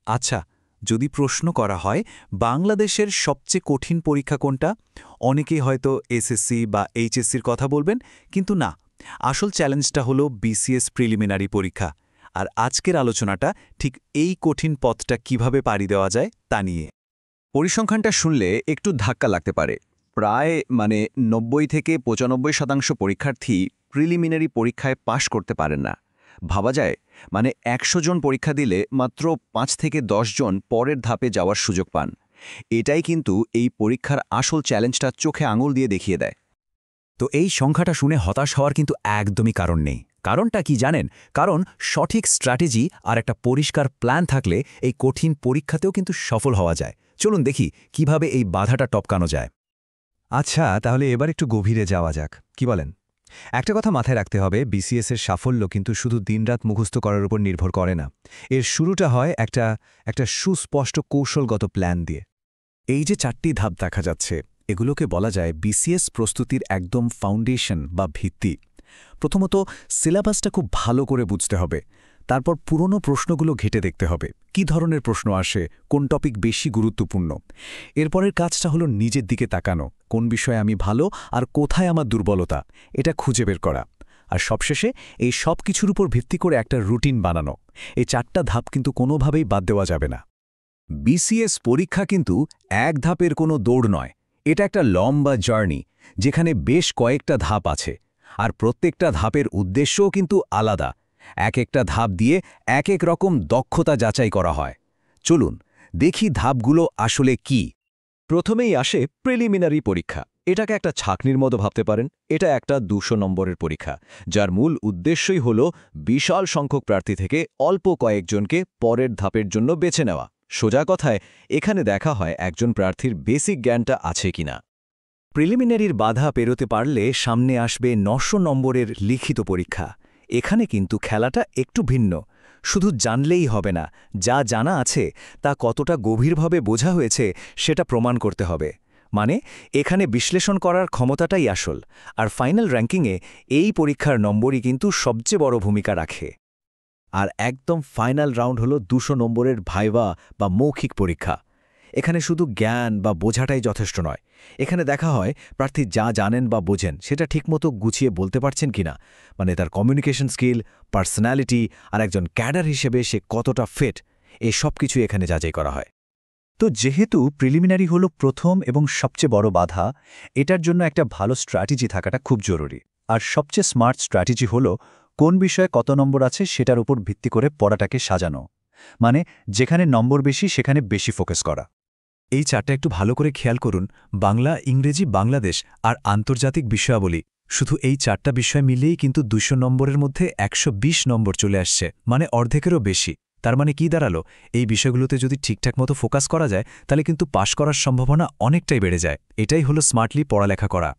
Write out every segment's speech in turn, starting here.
আচ্ছা, যদি প্রশ্ন করা হয় বাংলাদেশের সবচেয়ে কঠিন পরীক্ষা কোনটা, অনেকেই হয়তো এসএসসি বা এইচএসসির কথা বলবেন, কিন্তু না, আসল চ্যালেঞ্জটা হলো বিসিএস প্রিলিমিনারি পরীক্ষা। আর আজকের আলোচনাটা ঠিক এই কঠিন পথটা কিভাবে পাড়ি দেওয়া যায় তা নিয়ে। পরিসংখ্যানটা শুনলে একটু ধাক্কা লাগতে পারে। প্রায় 90 থেকে 95% পরীক্ষার্থী প্রিলিমিনারি পরীক্ষায় পাশ করতে পারেন না। ভাবা যায় 100 জন পরীক্ষা দিলে মাত্র 5 থেকে 10 জন পরের ধাপে যাওয়ার সুযোগ পান। এটাই কিন্তু এই পরীক্ষার আসল চ্যালেঞ্জটা চোখে আঙুল দিয়ে দেখিয়ে দেয়। তো এই সংখ্যাটা শুনে হতাশ হওয়ার কিন্তু একদমই কারণ নেই। কারণটা কি জানেন? কারণ সঠিক স্ট্র্যাটেজি আর একটা পরিষ্কার প্ল্যান থাকলে এই কঠিন পরীক্ষাতেও কিন্তু সফল হওয়া যায়। চলুন দেখি কিভাবে এই বাধাটা টপকানো যায়। আচ্ছা, তাহলে এবার একটু গভীরে যাওয়া যাক, কি বলেন? একটা কথা মাথায় রাখতে হবে, বিসিএসের সাফল্য কিন্তু শুধু দিনরাত মুখস্থ করার উপর নির্ভর করে না। এর শুরুটা হয় একটা সুস্পষ্ট কৌশলগত প্ল্যান দিয়ে। এই যে 4টি ধাপ দেখা যাচ্ছে, এগুলোকে বলা যায় বিসিএস প্রস্তুতির একদম ফাউন্ডেশন বা ভিত্তি। প্রথমত সিলেবাসটা খুব ভালো করে বুঝতে হবে। তারপর পুরনো প্রশ্নগুলো ঘেঁটে দেখতে হবে কি ধরনের প্রশ্ন আসে, কোন টপিক বেশি গুরুত্বপূর্ণ। এরপরের কাজটা হলো নিজের দিকে তাকানো, কোন বিষয়ে আমি ভালো আর কোথায় আমার দুর্বলতা, এটা খুঁজে বের করা। আর সবশেষে এই সব কিছুর উপর ভিত্তি করে একটা রুটিন বানানো। এই 4টা ধাপ কিন্তু কোনোভাবেই বাদ দেওয়া যাবে না। বিসিএস পরীক্ষা কিন্তু এক ধাপের কোনো দৌড় নয়, এটা একটা লম্বা জার্নি যেখানে বেশ কয়েকটা ধাপ আছে। আর প্রত্যেকটা ধাপের উদ্দেশ্যও কিন্তু আলাদা। এক একটা ধাপ দিয়ে এক এক রকম দক্ষতা যাচাই করা হয়। চলুন দেখি ধাপগুলো আসলে কি। প্রথমেই আসে প্রিলিমিনারি পরীক্ষা। এটাকে একটা ছাঁকনির মতো ভাবতে পারেন। এটা একটা 200 নম্বরের পরীক্ষা, যার মূল উদ্দেশ্যই হল বিশাল সংখ্যক প্রার্থী থেকে অল্প কয়েকজনকে পরের ধাপের জন্য বেছে নেওয়া। সোজা কথায় এখানে দেখা হয় একজন প্রার্থীর বেসিক জ্ঞানটা আছে কিনা। প্রিলিমিনারির বাধা পেরোতে পারলে সামনে আসবে 900 নম্বরের লিখিত পরীক্ষা। এখানে কিন্তু খেলাটা একটু ভিন্ন। শুধু জানলেই হবে না, যা জানা আছে তা কতটা গভীরভাবে বোঝা হয়েছে সেটা প্রমাণ করতে হবে। মানে এখানে বিশ্লেষণ করার ক্ষমতাটাই আসল। আর ফাইনাল র্যাঙ্কিংয়ে এই পরীক্ষার নম্বরই কিন্তু সবচেয়ে বড় ভূমিকা রাখে। আর একদম ফাইনাল রাউন্ড হলো 200 নম্বরের ভাইভা বা মৌখিক পরীক্ষা। এখানে শুধু জ্ঞান বা বোঝাটাই যথেষ্ট নয়। এখানে দেখা হয় প্রার্থী যা জানেন বা বোঝেন সেটা ঠিকমতো গুছিয়ে বলতে পারছেন কিনা, মানে তার কমিউনিকেশন স্কিল, পার্সোনালিটি আর একজন ক্যাডার হিসেবে সে কতটা ফিট, এই সব কিছু এখানে যাচাই করা হয়। তো যেহেতু প্রিলিমিনারি হলো প্রথম এবং সবচেয়ে বড় বাধা, এটার জন্য একটা ভালো স্ট্র্যাটেজি থাকাটা খুব জরুরি। আর সবচেয়ে স্মার্ট স্ট্র্যাটেজি হলো কোন বিষয়ে কত নম্বর আছে সেটার উপর ভিত্তি করে পড়াটাকে সাজানো। মানে যেখানে নম্বর বেশি সেখানে বেশি ফোকাস করা। এই 4টা একটু ভালো করে খেয়াল করুন। বাংলা, ইংরেজি, বাংলাদেশ আর আন্তর্জাতিক বিষয়াবলী, শুধু এই 4টা বিষয় মিলিয়েই কিন্তু 200 নম্বরের মধ্যে 120 নম্বর চলে আসছে, মানে অর্ধেকেরও বেশি। তার মানে কি দাঁড়ালো? এই বিষয়গুলোতে যদি ঠিকঠাক মতো ফোকাস করা যায় তাহলে কিন্তু পাশ করার সম্ভাবনা অনেকটাই বেড়ে যায়। এটাই হলো স্মার্টলি পড়ালেখা করা।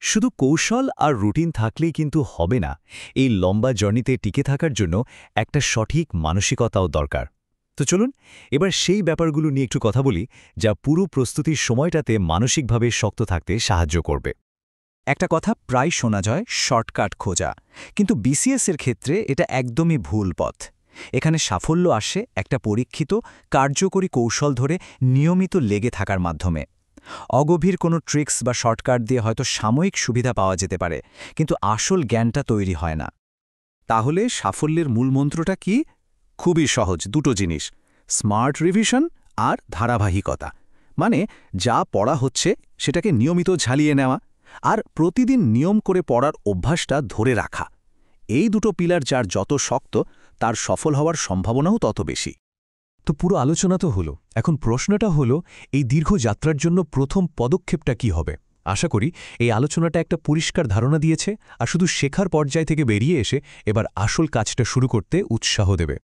শুধু কৌশল আর রুটিন থাকলেই কিন্তু হবে না। এই লম্বা জার্নিতে টিকে থাকার জন্য একটা সঠিক মানসিকতাও দরকার। তো চলুন এবার সেই ব্যাপারগুলো নিয়ে একটু কথা বলি, যা পুরো প্রস্তুতির সময়টাতে মানসিকভাবে শক্ত থাকতে সাহায্য করবে। একটা কথা প্রায় শোনা যায়, শর্টকাট খোঁজা। কিন্তু বিসিএসের ক্ষেত্রে এটা একদমই ভুল পথ। এখানে সাফল্য আসে একটা পরীক্ষিত, কার্যকরী কৌশল ধরে নিয়মিত লেগে থাকার মাধ্যমে। অগভীর কোনো ট্রিক্স বা শর্টকাট দিয়ে হয়তো সাময়িক সুবিধা পাওয়া যেতে পারে, কিন্তু আসল জ্ঞানটা তৈরি হয় না। তাহলে সাফল্যের মূল মন্ত্রটা কি? খুবই সহজ, দুটো জিনিস: স্মার্ট রিভিশন আর ধারাবাহিকতা। মানে যা পড়া হচ্ছে সেটাকে নিয়মিত ঝালিয়ে নেওয়া আর প্রতিদিন নিয়ম করে পড়ার অভ্যাসটা ধরে রাখা। এই দুটো পিলার যার যত শক্ত, তার সফল হওয়ার সম্ভাবনাও তত বেশি। তো পুরো আলোচনা তো হলো, এখন প্রশ্নটা হলো এই দীর্ঘ যাত্রার জন্য প্রথম পদক্ষেপটা কি হবে? আশা করি এই আলোচনাটা একটা পরিষ্কার ধারণা দিয়েছে, আর শুধু শেখার পর্যায় থেকে বেরিয়ে এসে এবার আসল কাজটা শুরু করতে উৎসাহ দেবে।